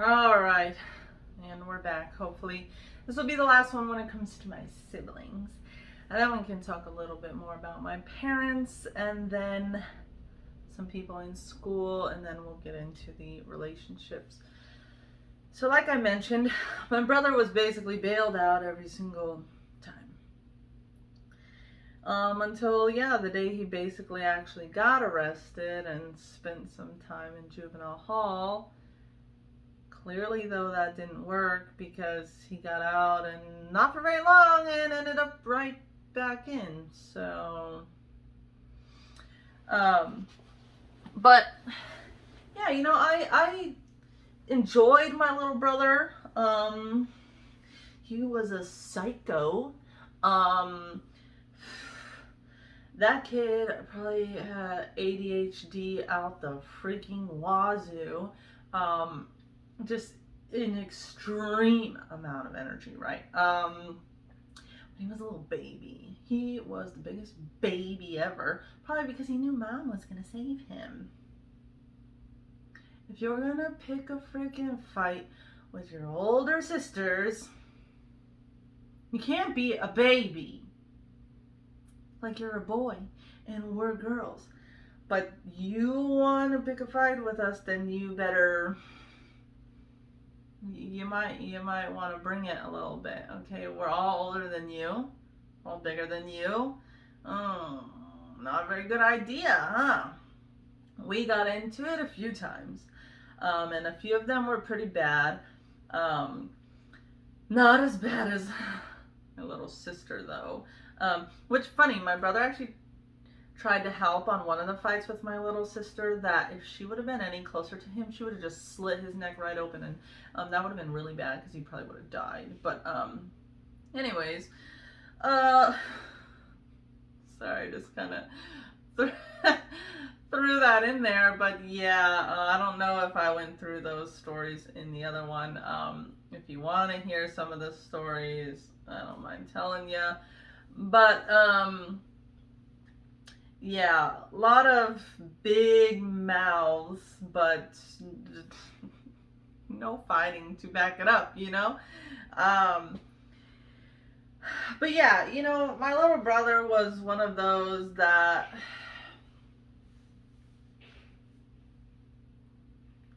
All right, and we're back. Hopefully, this will be the last one when it comes to my siblings. And then we can talk a little bit more about my parents and then some people in school, and then we'll get into the relationships. So, like I mentioned, my brother was basically bailed out every single time. Until, yeah, the day he basically actually got arrested and spent some time in juvenile hall. Clearly, though, that didn't work because he got out and not for very long and ended up right back in. So, um, but yeah, I enjoyed my little brother. He was a psycho. Um, that kid probably had ADHD out the freaking wazoo. Just an extreme amount of energy, right? When he was a little baby, he was the biggest baby ever, probably because he knew mom was gonna save him. If you're gonna pick a freaking fight with your older sisters, you can't be a baby. Like you're a boy and we're girls. But you want to pick a fight with us, then you better. You might want to bring it a little bit. Okay, we're all older than you, all bigger than you. Oh, not a very good idea, huh? We got into it a few times, and a few of them were pretty bad. Um, Not as bad as my little sister though. Which funny, my brother actually tried to help on one of the fights with my little sister, that if she would have been any closer to him, she would have just slit his neck right open, and that would have been really bad because he probably would have died. But anyways, uh, sorry, just kind of threw that in there. But yeah, I don't know if I went through those stories in the other one. If you want to hear some of the stories, I don't mind telling you. But yeah, a lot of big mouths, but no fighting to back it up, you know? Um, but yeah, my little brother was one of those that,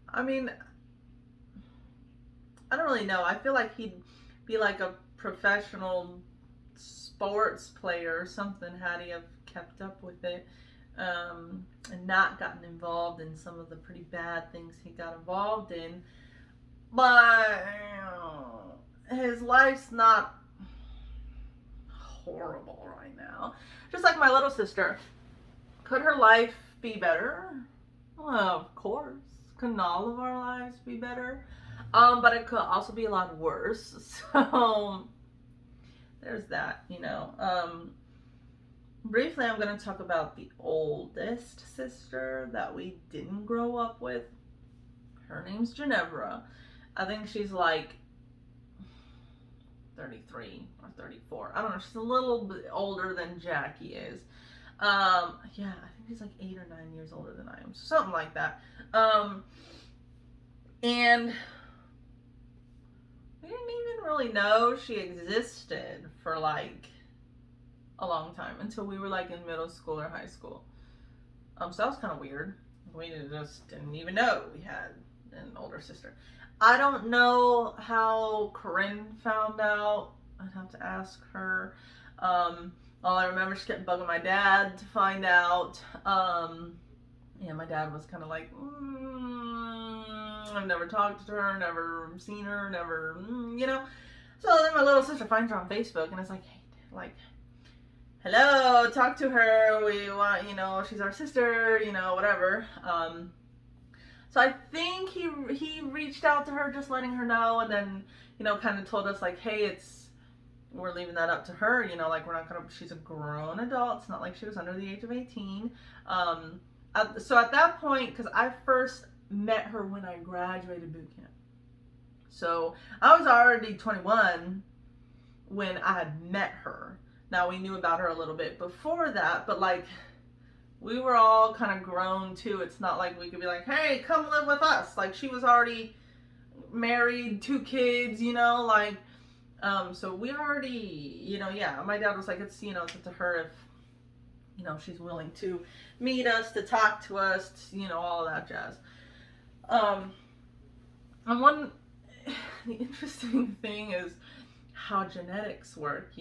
I mean, I don't really know. I feel like he'd be like a professional sports player or something had he have kept up with it, and not gotten involved in some of the pretty bad things he got involved in. But his life's not horrible right now. Just like my little sister. Could her life be better? Well, of course. Couldn't all of our lives be better? But it could also be a lot worse. So there's that. Briefly, I'm going to talk about the oldest sister that we didn't grow up with. Her name's Ginevra. I think she's like 33 or 34. I don't know. She's a little bit older than Jackie is. Yeah, I think she's like 8 or 9 years older than I am. Something like that. And we didn't even really know she existed for like a long time until we were like in middle school or high school. So that was kind of weird. We just didn't even know we had an older sister. I don't know how Corinne found out. I'd have to ask her. All I remember is kept bugging my dad to find out. Yeah, my dad was kind of like, I've never talked to her, never seen her, never. So then my little sister finds her on Facebook and it's like, hey, like, hello, talk to her. We want, she's our sister, whatever. So I think he reached out to her, just letting her know, and then, kind of told us like, hey, we're leaving that up to her, like we're not gonna, she's a grown adult. It's not like she was under the age of 18. So at that point, because I first met her when I graduated boot camp. So I was already 21 when I had met her. Now we knew about her a little bit before that, but like we were all kind of grown too. It's not like we could be like, hey, come live with us. Like she was already married, 2 kids, like, so we already, yeah, my dad was like, it's, it's up to her if, she's willing to meet us, to talk to us, all that jazz. And the interesting thing is how genetics work,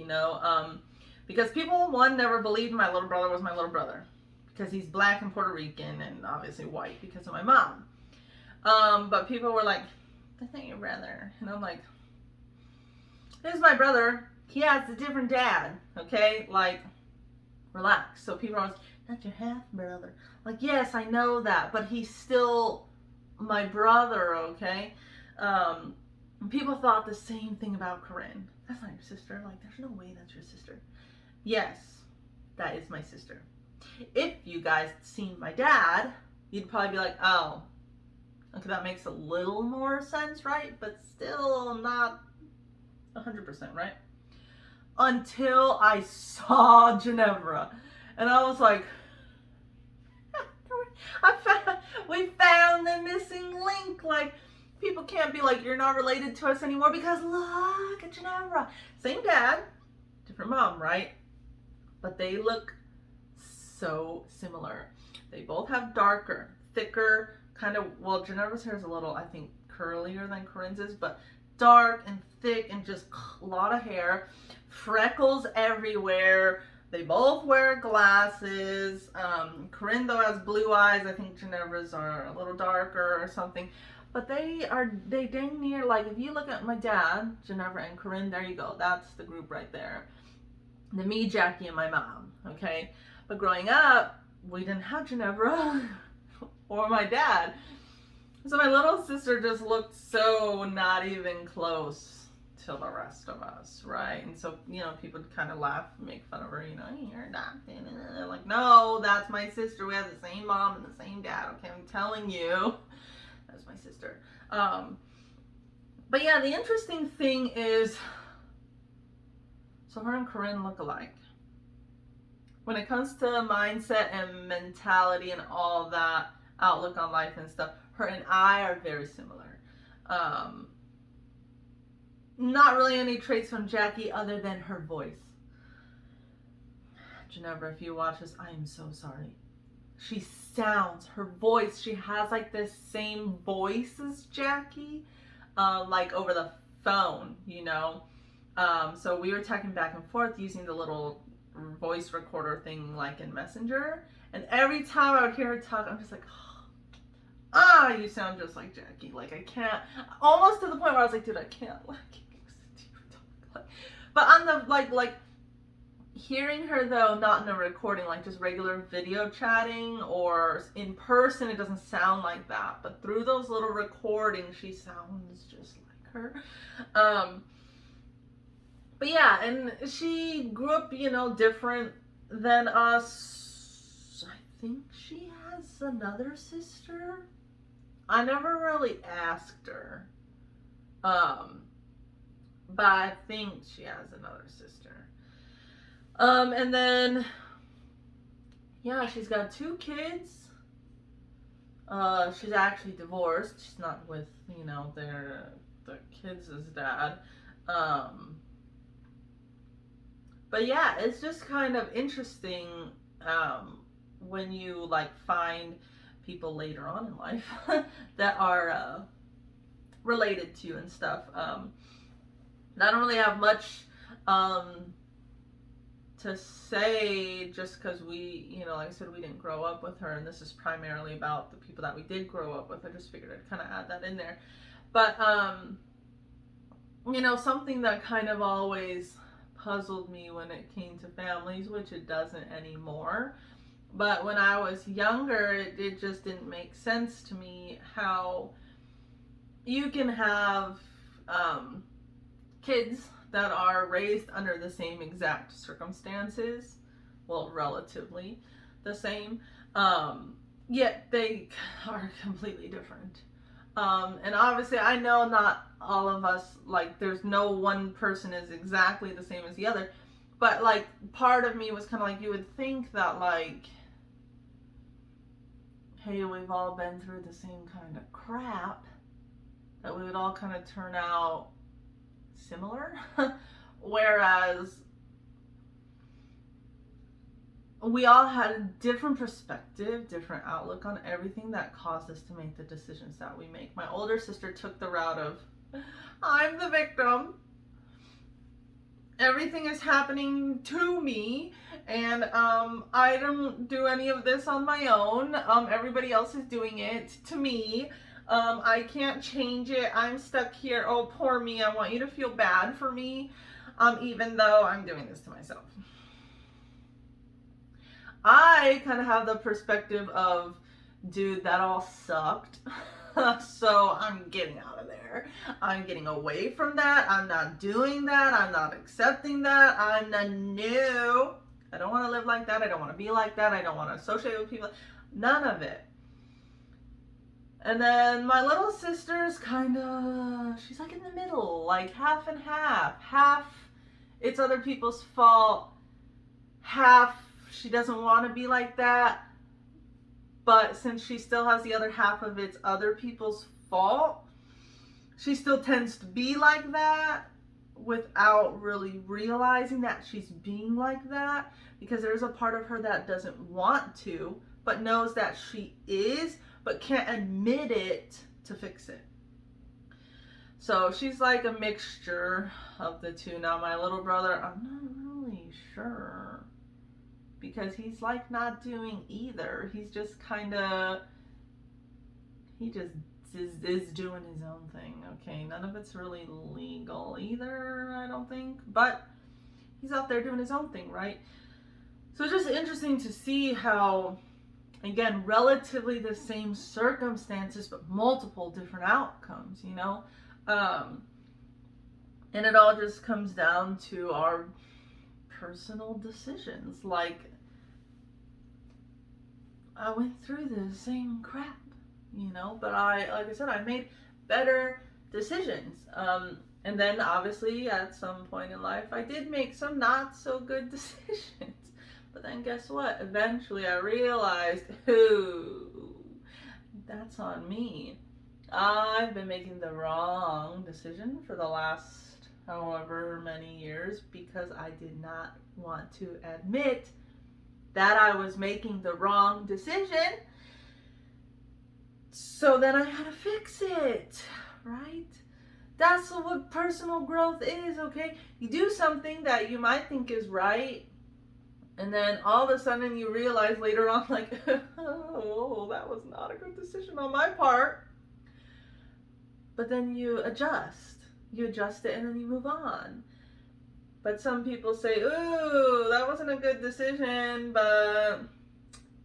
because people, one, never believed my little brother was my little brother, because he's black and Puerto Rican and obviously white because of my mom. But people were like, that's not your brother. And I'm like, this is my brother. He has a different dad, okay? Like, relax. So people are always, that's your half brother. Like, yes, I know that, but he's still my brother, okay? People thought the same thing about Corinne. That's not your sister. Like, there's no way that's your sister. Yes, that is my sister. If you guys had seen my dad, you'd probably be like, oh, okay, that makes a little more sense, right? But still not 100%, right? Until I saw Ginevra. And I was like, we found the missing link. Like, people can't be like, you're not related to us anymore because look at Ginevra. Same dad, different mom, right? But they look so similar. They both have darker, thicker, kind of, well, Ginevra's hair is a little, I think, curlier than Corinne's is, but dark and thick and just a lot of hair, freckles everywhere. They both wear glasses. Corinne, though, has blue eyes. I think Ginevra's are a little darker or something. But they dang near, like, if you look at my dad, Ginevra and Corinne, there you go. That's the group right there. The me, Jackie, and my mom, okay? But growing up, we didn't have Ginevra or my dad. So my little sister just looked so not even close to the rest of us, right? And so, people would kind of laugh and make fun of her, you're adopted. And they're like, no, that's my sister. We have the same mom and the same dad, okay? I'm telling you, that's my sister. But yeah, the interesting thing is, so her and Corinne look alike. When it comes to mindset and mentality and all that, outlook on life and stuff, her and I are very similar. Not really any traits from Jackie other than her voice. Ginevra, if you watch this, I am so sorry. She sounds, her voice, she has like this same voice as Jackie, like over the phone, So we were talking back and forth using the little voice recorder thing like in Messenger. And every time I would hear her talk, I'm just like, you sound just like Jackie. Like, I can't, almost to the point where I was like, dude, I can't, like, listen to you talk. Like, but on the, like, hearing her, though, not in a recording, like, just regular video chatting or in person, it doesn't sound like that. But through those little recordings, she sounds just like her. But yeah, and she grew up, different than us. I think she has another sister. I never really asked her. But I think she has another sister. And then, yeah, she's got 2 kids. She's actually divorced. She's not with, the kids' dad. But yeah, it's just kind of interesting when you like find people later on in life that are related to you and stuff. I don't really have much to say just because we, like I said, we didn't grow up with her, and this is primarily about the people that we did grow up with. I just figured I'd kind of add that in there. But, something that kind of always puzzled me when it came to families, which it doesn't anymore. But when I was younger, it just didn't make sense to me how you can have kids that are raised under the same exact circumstances, well, relatively the same, yet they are completely different. And obviously, I know not all of us, like, there's no one person is exactly the same as the other, but, like, part of me was kind of like, you would think that, like, hey, we've all been through the same kind of crap, that would all kind of turn out similar. Whereas we all had a different perspective, different outlook on everything that caused us to make the decisions that we make. My older sister took the route of, I'm the victim. Everything is happening to me, and I don't do any of this on my own. Everybody else is doing it to me. I can't change it. I'm stuck here. Oh, poor me. I want you to feel bad for me, even though I'm doing this to myself. I kind of have the perspective of, dude, that all sucked. So I'm getting out of there. I'm getting away from that. I'm not doing that. I'm not accepting that. I'm not new. I don't want to live like that. I don't want to be like that. I don't want to associate with people. None of it. And then my little sister's kind of, she's like in the middle, like half and half. Half it's other people's fault. Half she doesn't want to be like that, but since she still has the other half of it's other people's fault, she still tends to be like that without really realizing that she's being like that, because there's a part of her that doesn't want to, but knows that she is, but can't admit it to fix it. So she's like a mixture of the two. Now my little brother, I'm not really sure, because he's like not doing either. He's just kind of, he just is doing his own thing. Okay, none of it's really legal either, I don't think, but he's out there doing his own thing, right? So it's just interesting to see how, again, relatively the same circumstances, but multiple different outcomes, you know? And it all just comes down to our personal decisions. Like, I went through the same crap, you know, but like I said, I made better decisions. And then obviously at some point in life, I did make some not so good decisions. But then guess what? Eventually I realized, ooh, that's on me. I've been making the wrong decision for the last however many years because I did not want to admit that I was making the wrong decision. So then I had to fix it, right? That's what personal growth is, okay? You do something that you might think is right, and then all of a sudden you realize later on, like, oh, that was not a good decision on my part. But then you adjust. You adjust it and then you move on. But some people say, ooh, that wasn't a good decision, but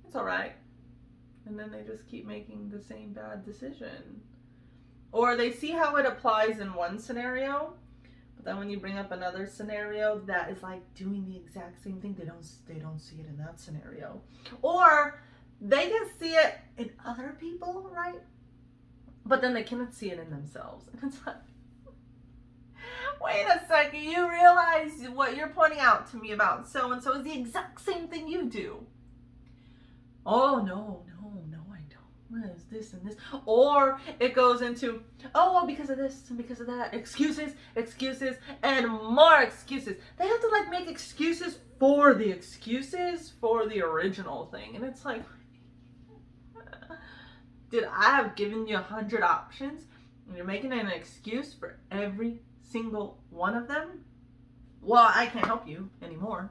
it's all right. And then they just keep making the same bad decision. Or they see how it applies in one scenario, but then when you bring up another scenario that is like doing the exact same thing, they don't see it in that scenario. Or they can see it in other people, right? But then they cannot see it in themselves. And it's like, wait a second, you realize what you're pointing out to me about so-and-so is the exact same thing you do. Oh, no, I don't. What is this and this? Or it goes into, oh, well, because of this and because of that. Excuses, and more excuses. They have to like make excuses for the original thing. And it's like, did I have given you 100 options and you're making an excuse for every single one of them? Well, I can't help you anymore.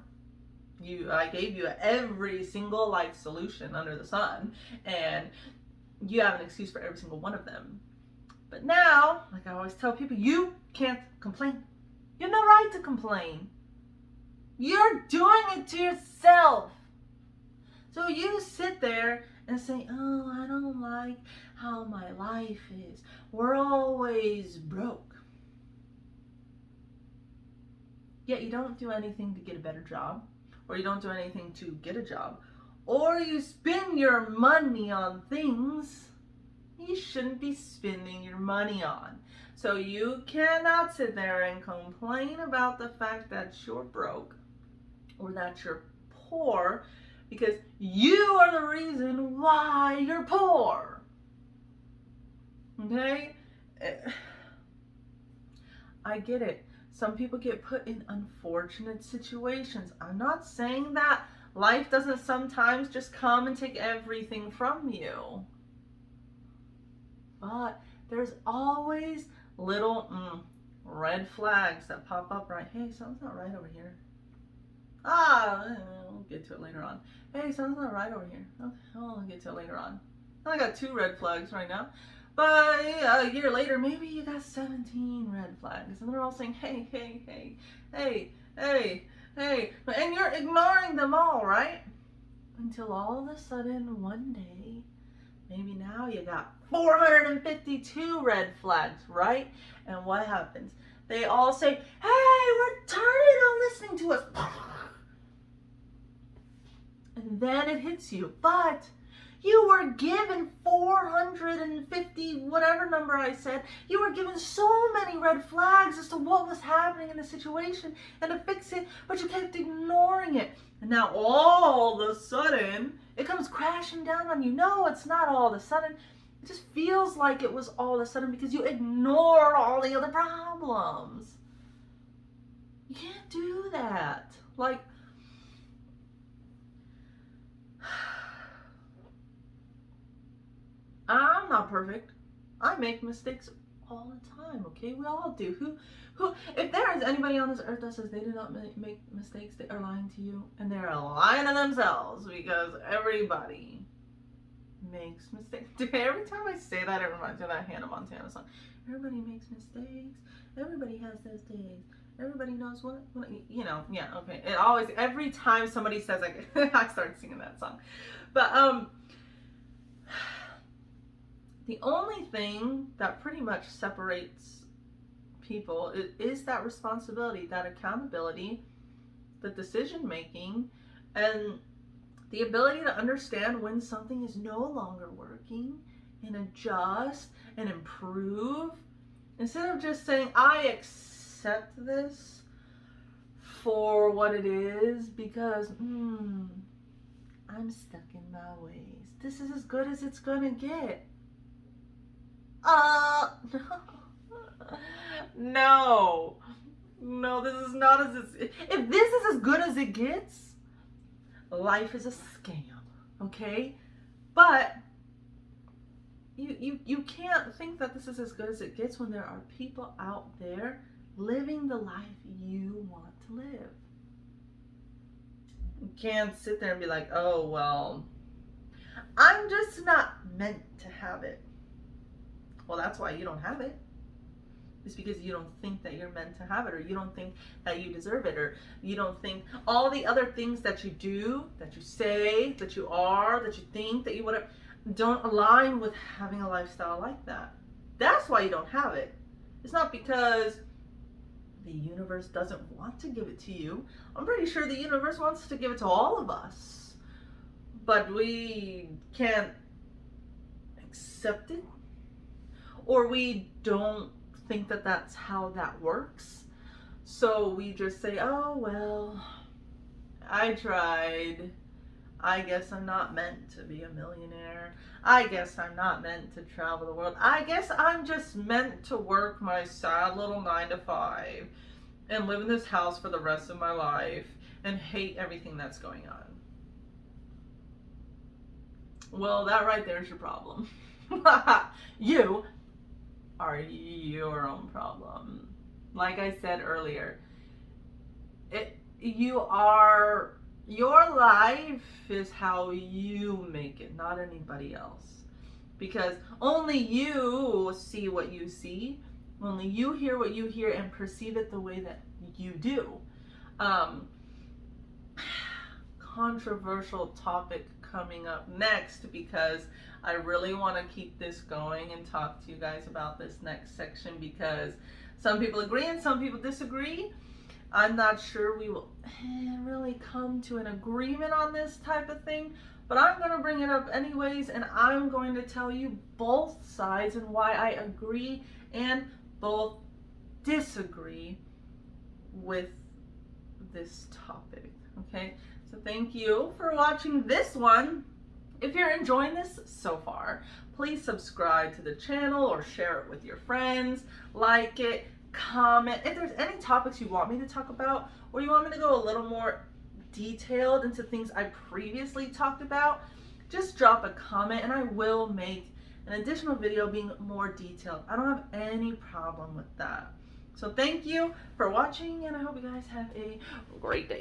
I gave you every single like solution under the sun, and you have an excuse for every single one of them. But now, like I always tell people, you can't complain. You have no right to complain. You're doing it to yourself. So you sit there and say, oh, I don't like how my life is. We're always broke. Yet you don't do anything to get a better job, or you don't do anything to get a job, or you spend your money on things you shouldn't be spending your money on. So you cannot sit there and complain about the fact that you're broke or that you're poor, because you are the reason why you're poor. Okay? I get it. Some people get put in unfortunate situations. I'm not saying that life doesn't sometimes just come and take everything from you. But there's always little red flags that pop up, right? Hey, something's not right over here. We'll get to it later on. Hey, something's not right over here. Okay, I'll get to it later on. I got 2 red flags right now. But a year later, maybe you got 17 red flags. And they're all saying, hey, hey, hey, hey, hey, hey. And you're ignoring them all, right? Until all of a sudden, one day, maybe now you got 452 red flags, right? And what happens? They all say, hey, we're tired of listening to us. And then it hits you. But you were given 450, whatever number I said. You were given so many red flags as to what was happening in the situation and to fix it, but you kept ignoring it. And now all of a sudden, it comes crashing down on you. No, it's not all of a sudden. It just feels like it was all of a sudden because you ignored all the other problems. You can't do that. Like, I'm not perfect. I make mistakes all the time, okay? We all do. Who, if there is anybody on this earth that says they do not make mistakes, they are lying to you, and they are lying to themselves, because everybody makes mistakes. Every time I say that, it reminds me of that Hannah Montana song. Everybody makes mistakes. Everybody has those days. Everybody knows what yeah, okay. It always, every time somebody says like, I start singing that song. But, the only thing that pretty much separates people is that responsibility, that accountability, the decision making, and the ability to understand when something is no longer working and adjust and improve. Instead of just saying, I accept this for what it is because I'm stuck in my ways. This is as good as it's gonna get. No, this is not if this is as good as it gets, life is a scam, okay? But you can't think that this is as good as it gets when there are people out there living the life you want to live. You can't sit there and be like, oh, well, I'm just not meant to have it. Well, that's why you don't have it. It's because you don't think that you're meant to have it, or you don't think that you deserve it, or you don't think all the other things that you do, that you say, that you are, that you think, that you whatever, don't align with having a lifestyle like that. That's why you don't have it. It's not because the universe doesn't want to give it to you. I'm pretty sure the universe wants to give it to all of us. But we can't accept it. Or we don't think that that's how that works. So we just say, oh, well, I tried. I guess I'm not meant to be a millionaire. I guess I'm not meant to travel the world. I guess I'm just meant to work my sad little 9-to-5 and live in this house for the rest of my life and hate everything that's going on. Well, that right there is your problem. You are your own problem. Like I said earlier, your life is how you make it, not anybody else. Because only you see what you see, only you hear what you hear and perceive it the way that you do. Controversial topic coming up next, because I really want to keep this going and talk to you guys about this next section, because some people agree and some people disagree. I'm not sure we will really come to an agreement on this type of thing, but I'm going to bring it up anyways, and I'm going to tell you both sides and why I agree and both disagree with this topic, okay? So thank you for watching this one. If you're enjoying this so far, please subscribe to the channel or share it with your friends, like it, comment if there's any topics you want me to talk about, or you want me to go a little more detailed into things I previously talked about. Just drop a comment and I will make an additional video being more detailed. I don't have any problem with that. So thank you for watching, and I hope you guys have a great day.